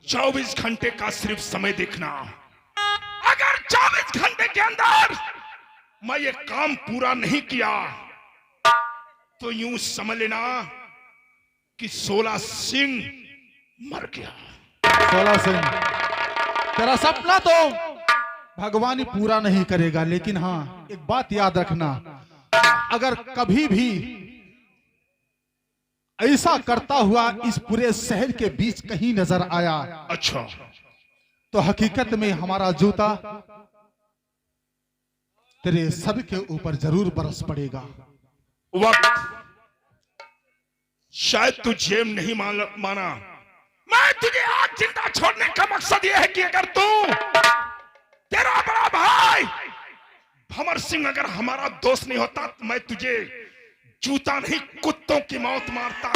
24 घंटे का सिर्फ समय देखना। अगर 24 घंटे के अंदर मैं ये काम पूरा नहीं किया तो यूं समझ लेना कि 16 सिंह मर गया। 16 सिंह, तेरा सपना तो भगवान ही पूरा नहीं करेगा, लेकिन हाँ एक बात याद रखना, अगर कभी भी ऐसा करता हुआ इस पूरे शहर के बीच कहीं नजर आया, अच्छा, तो हकीकत में हमारा जूता तेरे सर के ऊपर जरूर बरस पड़ेगा। वक्त शायद तू जेम नहीं माना, मैं तुझे आज जिंदा छोड़ने का मकसद यह है कि अगर तू, तेरा बड़ा भाई भंवर सिंह अगर हमारा दोस्त नहीं होता तो मैं तुझे जूता नहीं कुत्तों की मौत मारता।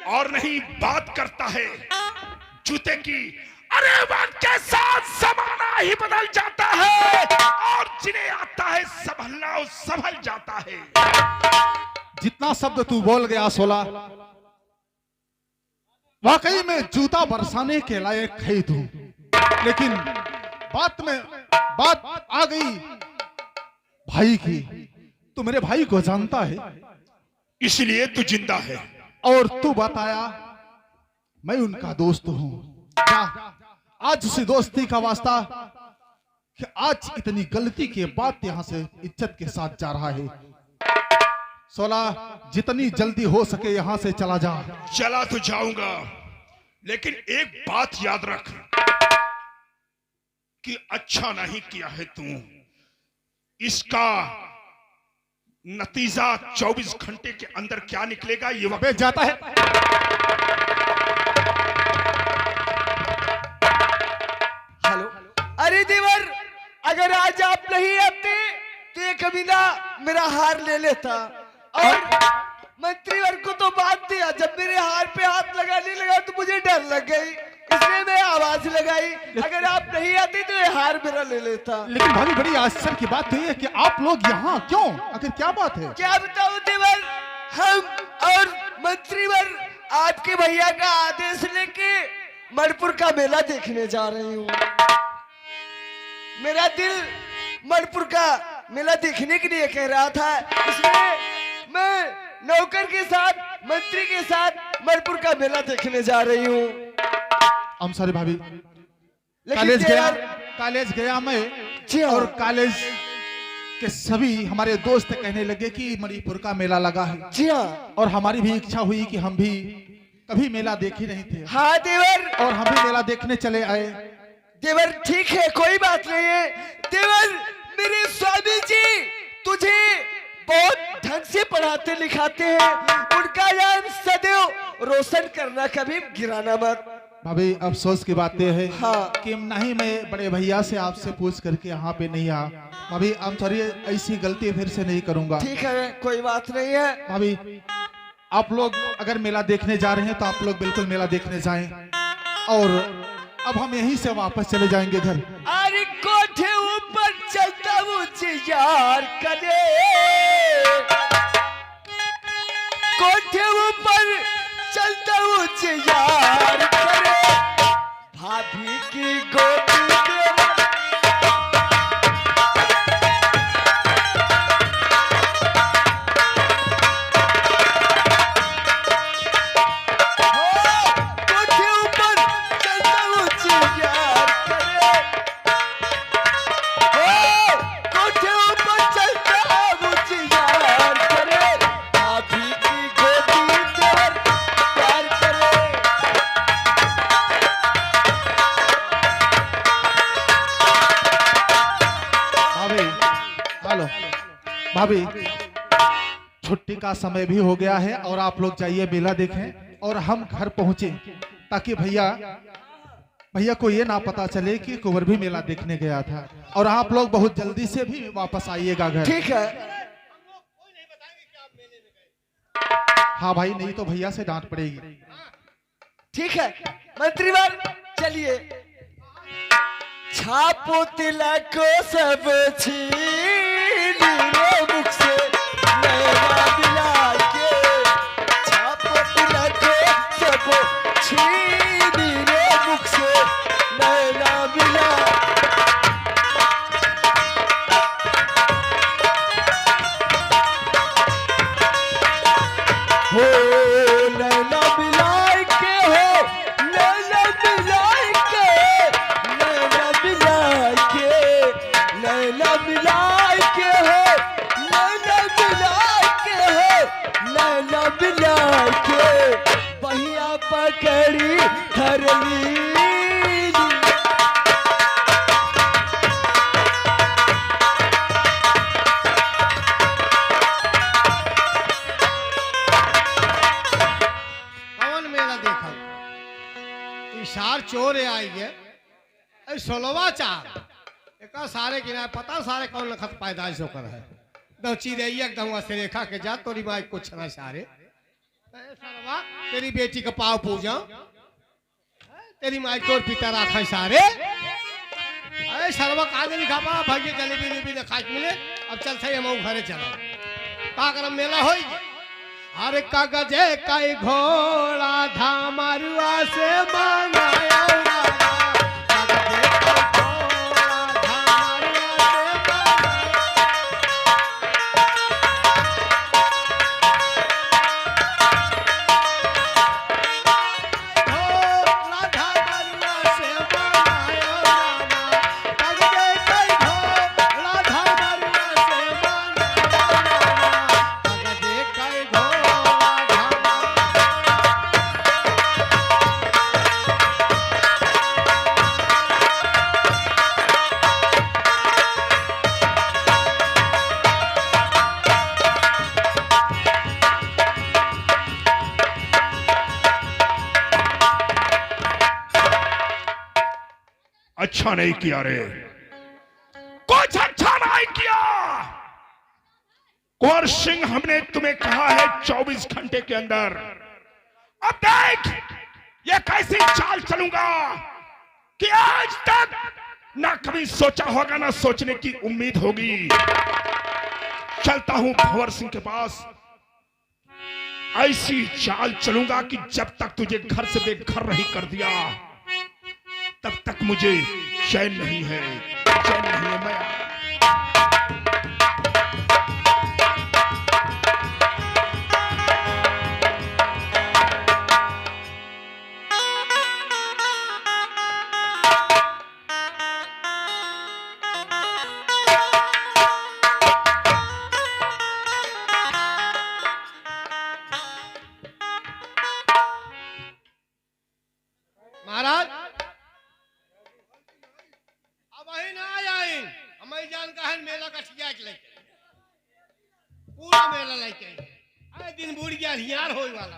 और नहीं बात करता है जूते की। अरे वक्त के साथ जमाना ही बदल जाता है और जिन्हें आता है संभलना वो संभल जाता है। जितना शब्द तू बोल गया 16, वाकई में जूता बरसाने के लायक है तू, लेकिन बात आ गई भाई की। तू मेरे भाई को जानता है, इसलिए तू जिंदा है। और तू बताया मैं उनका दोस्त हूं। क्या आज उसी दोस्ती का वास्ता कि आज इतनी गलती के बाद यहां से इज्जत के साथ जा रहा है। 16, जितनी जल्दी हो सके यहां से चला जा। चला तो जाऊंगा, लेकिन एक बात याद रख कि अच्छा नहीं किया है तू। इसका नतीजा 24 घंटे के अंदर क्या निकलेगा ये वक्त जाता है। हेलो, अरे देवर, अगर आज आप नहीं आते तो ये कमीना मेरा हार ले लेता। और मंत्रीवर को तो बात दिया, जब मेरे हार पे हाथ लगाने लगा तो मुझे डर लग गई, इसलिए मैं आवाज लगाई। अगर आप नहीं आते तो ये हार मेरा ले लेता। लेकिन भाभी बड़ी आश्चर्य की बात तो ये है कि आप लोग यहाँ क्यों, आखिर क्या बात है? क्या बताऊं देवर, हम और मंत्रीवर आपके भैया का आदेश लेके मणिपुर का मेला देखने जा रही हूँ। मेरा दिल मणिपुर का मेला देखने के लिए कह रहा था, इसलिए मैं नौकर के साथ, मंत्री के साथ मणिपुर का मेला देखने जा रही हूँ। I'm sorry भाभी, कॉलेज गया मैं जी हाँ। और कॉलेज के सभी हमारे दोस्त कहने लगे कि मणिपुर का मेला लगा है। जी हाँ, और हमारी भी इच्छा हुई कि हम भी कभी मेला देखे नहीं थे। हाँ देवर, और हम भी मेला देखने चले आए। देवर ठीक है, कोई बात नहीं है। देवर, मेरे स्वामी जी तुझे बहुत ढंग से पढ़ाते लिखाते हैं, उनका नाम सदैव रोशन करना, कभी गिराना मत। भाभी अफसोस की बात यह है हाँ। कि नहीं मैं बड़े भैया से आपसे पूछ करके यहाँ पे नहीं आ। भाभी I'm sorry, ऐसी गलती फिर से नहीं करूंगा। ठीक है, कोई बात नहीं है। भाभी आप लोग अगर मेला देखने जा रहे हैं तो आप लोग बिल्कुल मेला देखने जाएं, और अब हम यहीं से वापस चले जाएंगे घर। अरे कोठे ऊपर चलता मुझे यार करे, कोठे ऊपर चलता मुझे यार करे, भाभी की गोदी में भाभी छुट्टी का समय भी हो गया है और आप लोग जाइए मेला देखें, और हम घर पहुंचे ताकि भैया को ये ना पता चले कि कुंवर भी मेला देखने गया था। और आप लोग बहुत जल्दी से भी वापस आइएगा घर। ठीक है। हाँ भाई, नहीं तो भैया से डांट पड़ेगी। ठीक है मंत्रीवर, चलिए। छापो तिलक को सब छीन लो मुख से, नैना दिला के छापो तिलक को पकड़ी धर ली। कौन मेला देखा इशार चोर आई है 16वां चार एक सारे गिना पता सारे कौन लखत पैदाइश होकर है दो चीज एकदम से रेखा के जा तोरी माई कुछ ना सारे सरवा तेरी बेटी का पाव पूजा तेरी माई तोर पिता राखा सारे अरे सरवा कागे लिखा पा भाग्य जलेबी लेबी ने खाच मिले अब चल सही हम घरे चला का करम मेला होई अरे कागजे काई घोड़ा धामरुआ से मांगाया अच्छा नहीं किया रे, कुछ अच्छा नहीं किया। कुंवर सिंह हमने तुम्हें कहा है 24 घंटे के अंदर। अब देख ये कैसी चाल चलूंगा कि आज तक ना कभी सोचा होगा ना सोचने की उम्मीद होगी। चलता हूं कुंवर सिंह के पास, ऐसी चाल चलूंगा कि जब तक तुझे घर से बेघर नहीं कर दिया तब तक मुझे चैन नहीं है, चैन नहीं है। मैं महाराज अब वही ना आए हमें जान का है मेला का ठिया के लेके पूरा मेला लेके आए दिन बूढ़ गया हियार होई वाला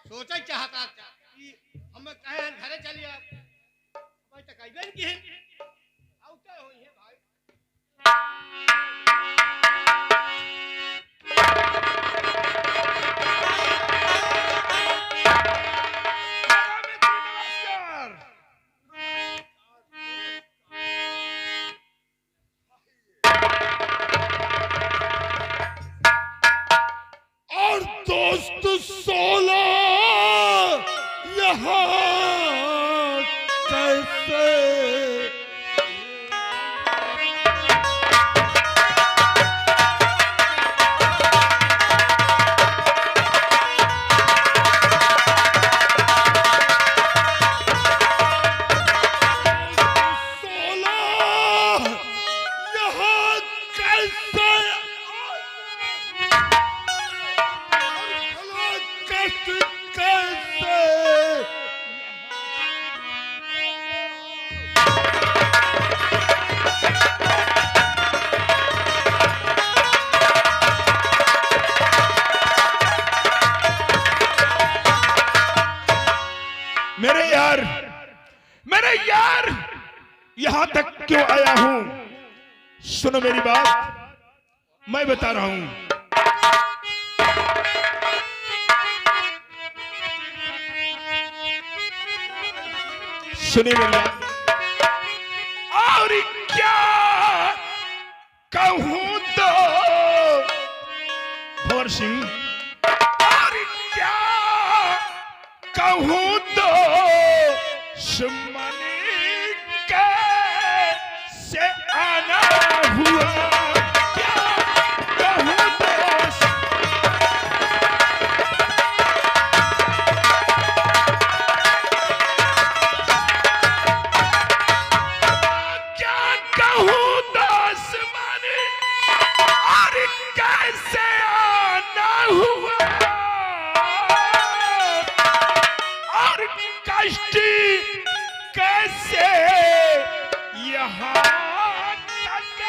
सोचा चाहता कि हम कहे घरे चलिए भाई तक आइबे की है आउते होई है भाई दोस्त 16 यहाँ कैसे मेरे यार यहां तक क्यों आया हूं? सुनो मेरी बात, मैं बता रहा हूं। सुनिए मेरी बात। और क्या कहूं तो कुंवर सिंह, और क्या कहूं तो से आना हुआ, क्या कहूं दोस्त, क्या कहूं दोस्त माने, और कैसे आना हुआ। कष्ट कैसे यहाँ तक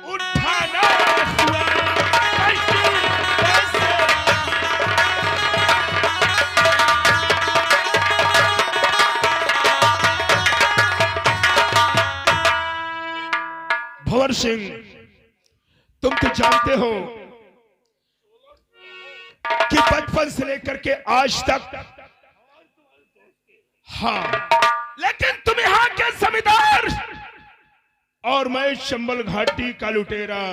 उठाना हुआ, कष्ट कैसे। भंवर सिंह, तुम तो जानते हो कि बचपन से लेकर के आज तक, हाँ, लेकिन तुम यहां के जमींदार और मैं चंबल घाटी का लुटेरा।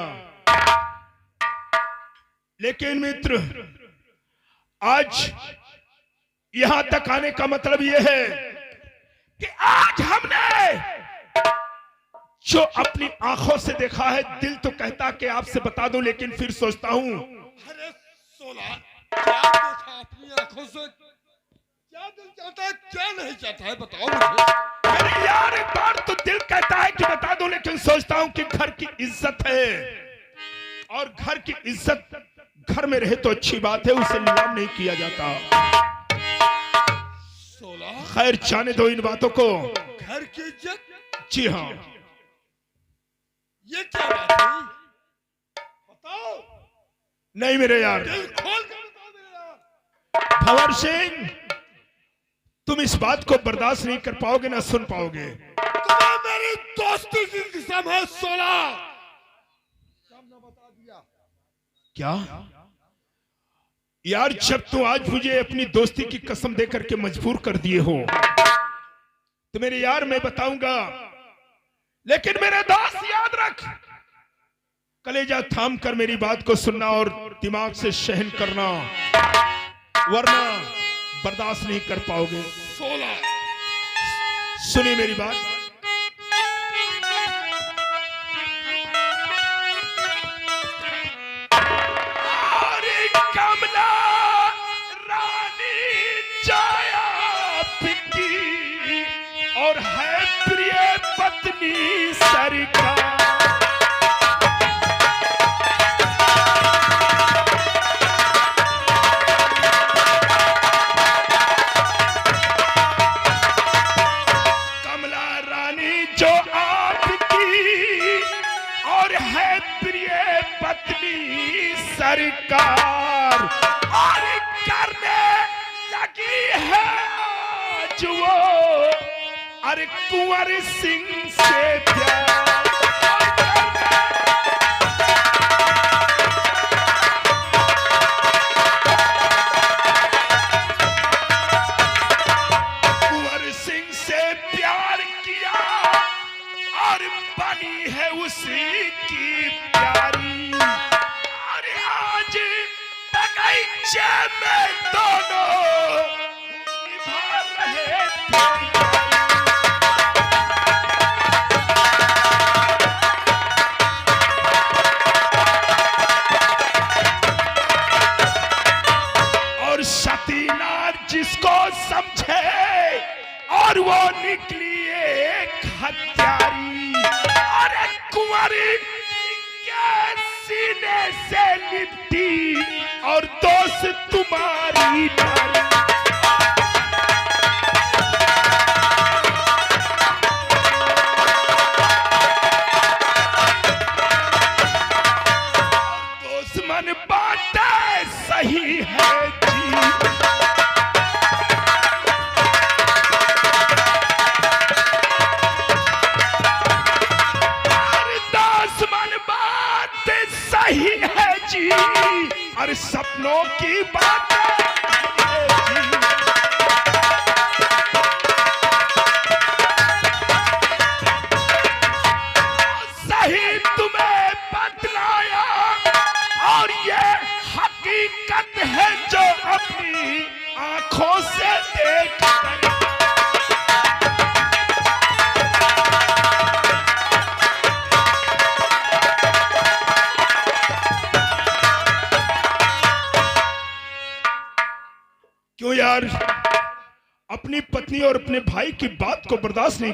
लेकिन मित्र, आज यहां तक आने का मतलब यह है कि आज हमने जो अपनी आंखों से देखा है, दिल तो कहता कि आपसे बता दूं, लेकिन फिर सोचता हूं अरे सोला, क्या देखा अपनी आंखों से? क्या दिल चाहता है, क्या नहीं चाहता है, बताओ मुझे। अरे यार, एक बार तो दिल कहता है कि बता दूं, लेकिन सोचता हूं कि घर की इज्जत है, और घर की इज्जत घर में रहे तो अच्छी बात है, उसे नीलाम नहीं किया जाता। सोला, खैर, जाने दो इन बातों को। घर की इज्जत? जी हाँ, ये क्या बात है, बताओ। नहीं मेरे यार, दिल खोल कर बताओ मेरे यार। भंवर सिंह, तुम इस बात को बर्दाश्त नहीं कर पाओगे, ना सुन पाओगे। तुम्हें मेरी दोस्ती की कसम है सोला। सामने बता दिया। क्या यार, जब तुम आज मुझे अपनी दोस्ती की कसम देकर के मजबूर कर दिए हो, तो मेरे यार मैं बताऊंगा, लेकिन मेरे दोस्त याद रख, कलेजा थाम कर मेरी बात को सुनना और दिमाग से सहन करना, वरना बर्दाश्त नहीं कर पाओगे। सोला, सुनिए मेरी बात। अरे कमला रानी जाया पिटी और है प्रिय पत्नी सरकार। सरकार और करने लगी है आज वो, अरे कुंवर सिंह से प्यार। कुंवर सिंह से प्यार किया और बनी है उसी की प्यारी। में दोनों निभा रहे थे। और सतीनाथ जिसको समझे और वो निकली एक हत्यारी। अरे कुंवारी के सीने से लिपटी और दोस्त तुम्हारी नारी। दुश्मन बातें सही है जी, दुश्मन बातें सही है जी, और सपनों की बात सही तुम्हें बतलाया, और ये हकीकत है जो अपनी आंखों से देख कर। क्यों यार, अपनी पत्नी और अपने भाई की बात को बर्दाश्त नहीं